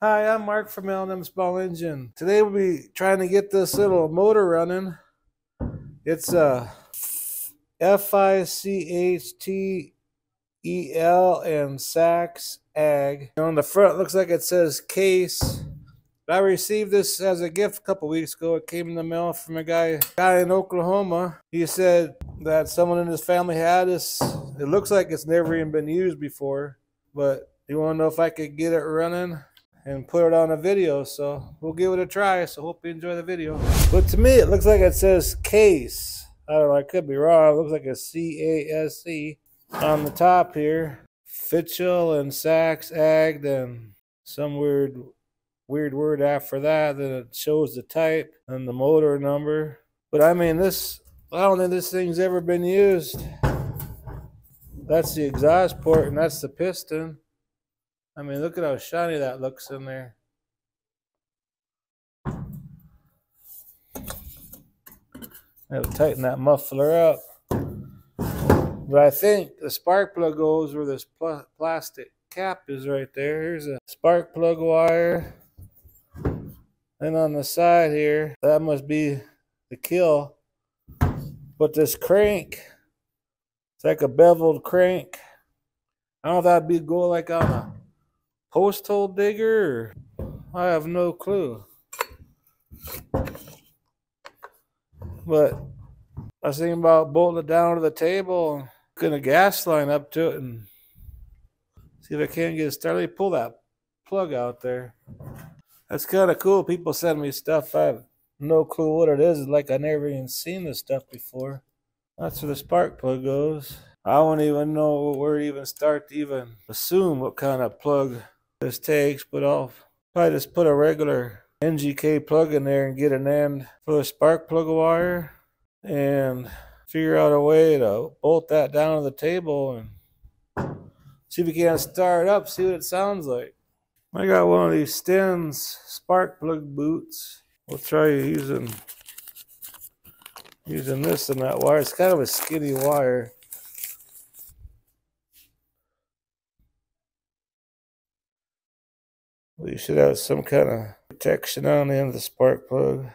Hi, I'm Mark from L&M Small Engine. Today we'll be trying to get this little motor running. It's a Fitchel and Sachs Ag. And on the front, it looks like it says case. I received this as a gift a couple weeks ago. It came in the mail from a guy in Oklahoma. He said that someone in his family had this. It looks like it's never even been used before, but he wanted to know if I could get it running and put it on a video, so we'll give it a try. So hope you enjoy the video. But to me, it looks like it says case. I don't know, I could be wrong. It looks like a CASE on the top here. Fitchel and Sachs Ag, then some weird word after that. Then it shows the type and the motor number. But I mean, I don't think this thing's ever been used. That's the exhaust port and that's the piston. I mean, look at how shiny that looks in there. I have to tighten that muffler up. But I think the spark plug goes where this plastic cap is right there. Here's a spark plug wire. And on the side here, that must be the kill. But this crank, it's like a beveled crank. I don't know if that'd go like on a post hole digger, or I have no clue. But I was thinking about bolting it down to the table and putting a gas line up to it and see if I can't get it started. Let me pull that plug out there. That's kind of cool. People send me stuff. I have no clue what it is. It's like I've never even seen this stuff before. That's where the spark plug goes. I don't even know where to even start to even assume what kind of plug this takes, but I'll probably just put a regular NGK plug in there and get an end for the spark plug wire and figure out a way to bolt that down to the table and see if we can start it up, see what it sounds like. I got one of these Stens spark plug boots. We'll try using this and that wire. It's kind of a skinny wire. Well, you should have some kind of protection on the end of the spark plug.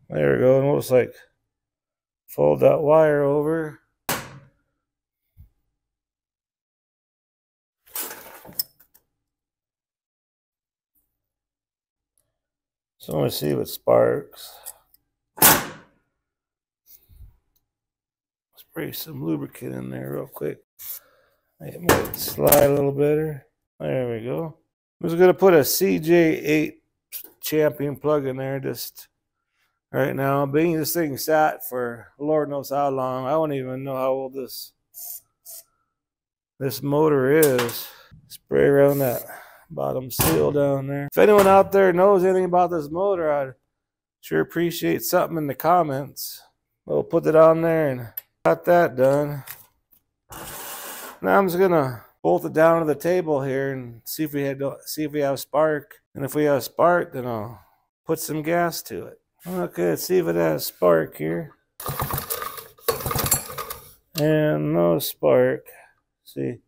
There we go. And we'll just like fold that wire over. So I'm going to see what sparks. Spray some lubricant in there real quick. It might slide a little better. There we go. I'm just going to put a CJ8 champion plug in there just right now. Being this thing sat for Lord knows how long, I don't even know how old this motor is. Spray around that bottom seal down there. If anyone out there knows anything about this motor, I'd sure appreciate something in the comments. We'll put it on there and got that done. Now I'm just gonna bolt it down to the table here and see if we have spark. And if we have spark, then I'll put some gas to it. Okay, let's see if it has spark here. And no spark. Let's see.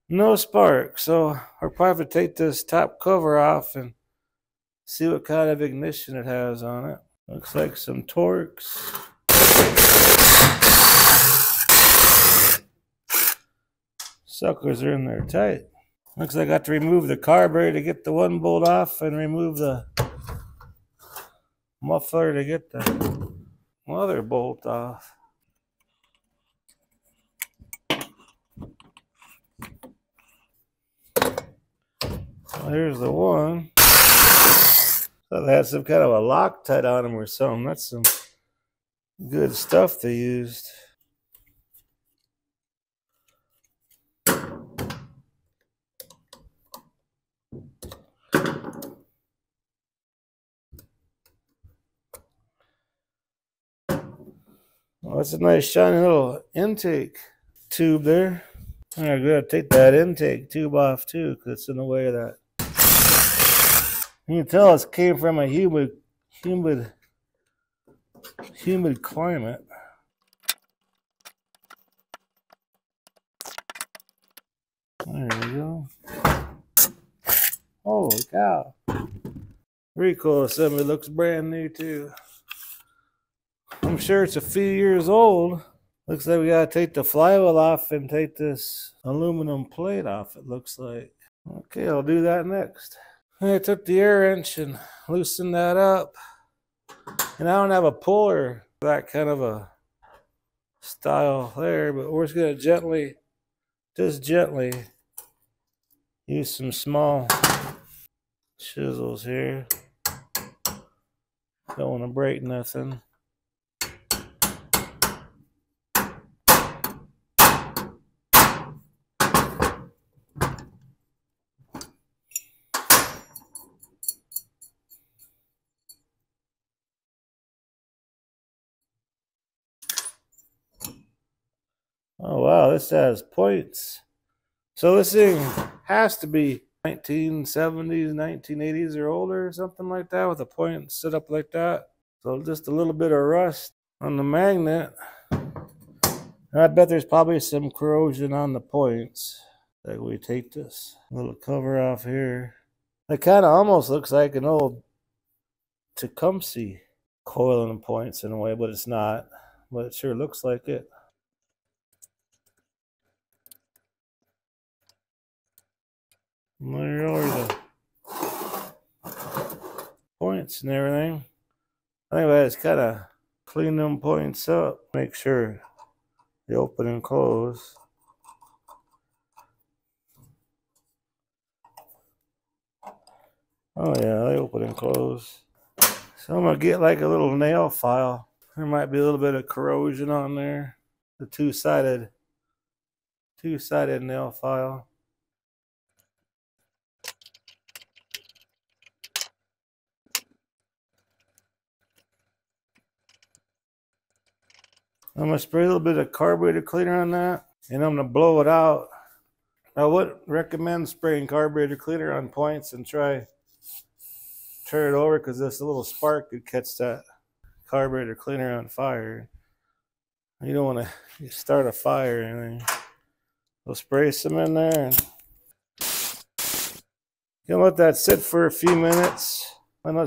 No spark, so I'll probably take this top cover off and see what kind of ignition it has on it. Looks like some Torx. Suckers are in there tight. Looks like I got to remove the carburetor to get the one bolt off and remove the muffler to get the other bolt off. Well, here's the one. So they had some kind of a Loctite on them or something. That's some good stuff they used. Well, that's a nice shiny little intake tube there. I'm going to take that intake tube off too because it's in the way of that You can tell it came from a humid climate. There we go. Holy cow. Pretty cool. Some of it looks brand new too. I'm sure it's a few years old. Looks like we gotta take the flywheel off and take this aluminum plate off, it looks like. Okay, I'll do that next. I took the air wrench and loosened that up. And I don't have a puller for that kind of a style there, but we're just gonna gently use some small chisels here. Don't want to break nothing. Oh wow, this has points. So this thing has to be 1970s, 1980s or older or something like that with a point set up like that. So just a little bit of rust on the magnet. I bet there's probably some corrosion on the points. Like we take this little cover off here. It kind of almost looks like an old Tecumseh coil and points in a way, but it's not. But it sure looks like it. And there are the points and everything. Anyway, it's kind of clean them points up. Make sure they open and close. Oh yeah, they open and close. So I'm gonna get like a little nail file. There might be a little bit of corrosion on there. The two-sided nail file. I'm gonna spray a little bit of carburetor cleaner on that, and I'm gonna blow it out. I would recommend spraying carburetor cleaner on points and try turn it over because this little spark could catch that carburetor cleaner on fire. You don't want to start a fire or anything. We'll spray some in there and you can let that sit for a few minutes. And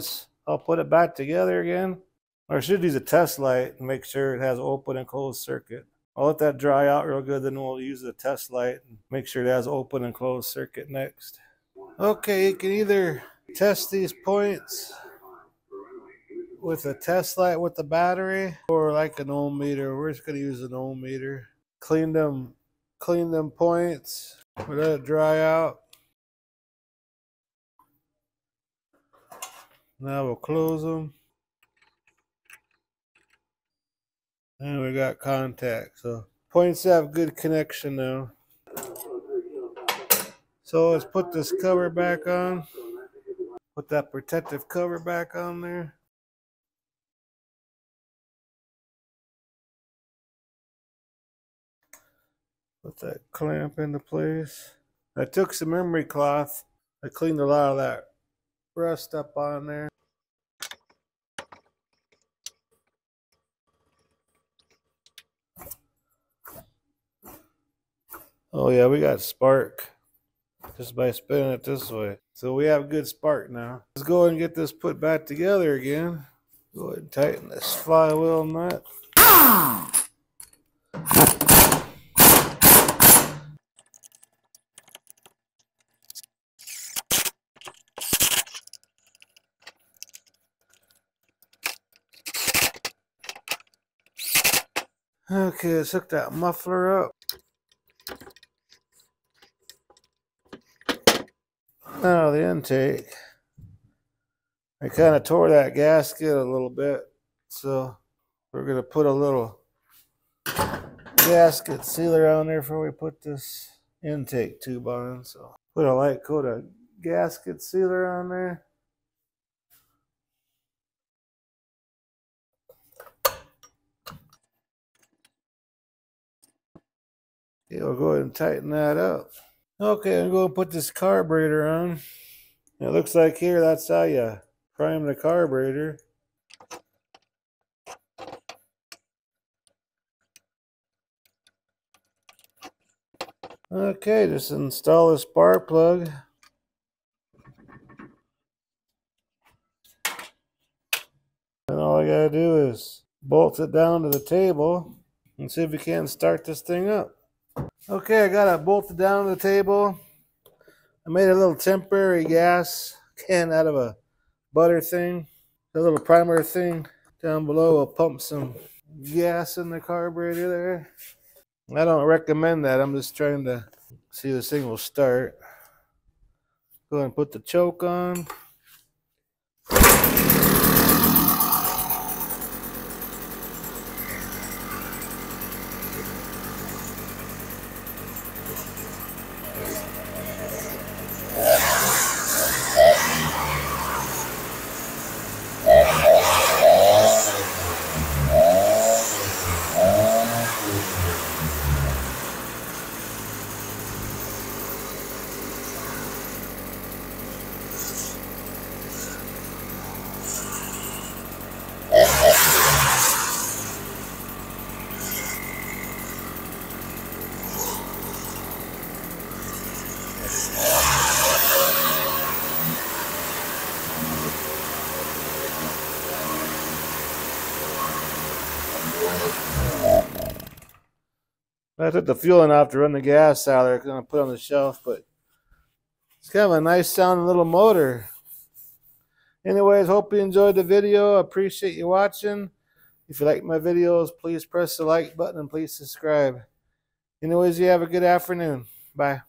I'll put it back together again. Or I should use a test light and make sure it has open and closed circuit. I'll let that dry out real good, then we'll use the test light and make sure it has open and closed circuit next. Okay, you can either test these points with a test light with the battery or like an ohm meter. We're just going to use an ohm meter. Clean them points. Let it dry out. Now we'll close them. And we got contact. So points have good connection now. So let's put this cover back on. Put that protective cover back on there. Put that clamp into place. I took some emery cloth. I cleaned a lot of that rust up on there. Oh yeah, we got spark just by spinning it this way. So we have good spark now. Let's go ahead and get this put back together again. Go ahead and tighten this flywheel nut. Okay, let's hook that muffler up. Now the intake. I kind of tore that gasket a little bit, so we're going to put a little gasket sealer on there before we put this intake tube on. So put a light coat of gasket sealer on there. Okay, we'll go ahead and tighten that up. Okay, I'm going to put this carburetor on. It looks like here that's how you prime the carburetor. Okay, just install the spark plug. And all I gotta do is bolt it down to the table and see if we can start this thing up. Okay, I got it bolted down to the table. I made a little temporary gas can out of a butter thing. A little primer thing down below will pump some gas in the carburetor there. I don't recommend that. I'm just trying to see if this thing will start. Go ahead and put the choke on. I took the fueling off to run the gas out there. I'm going to put it on the shelf, but it's kind of a nice sounding little motor. Anyways, hope you enjoyed the video. I appreciate you watching. If you like my videos, please press the like button and please subscribe. Anyways, you have a good afternoon. Bye.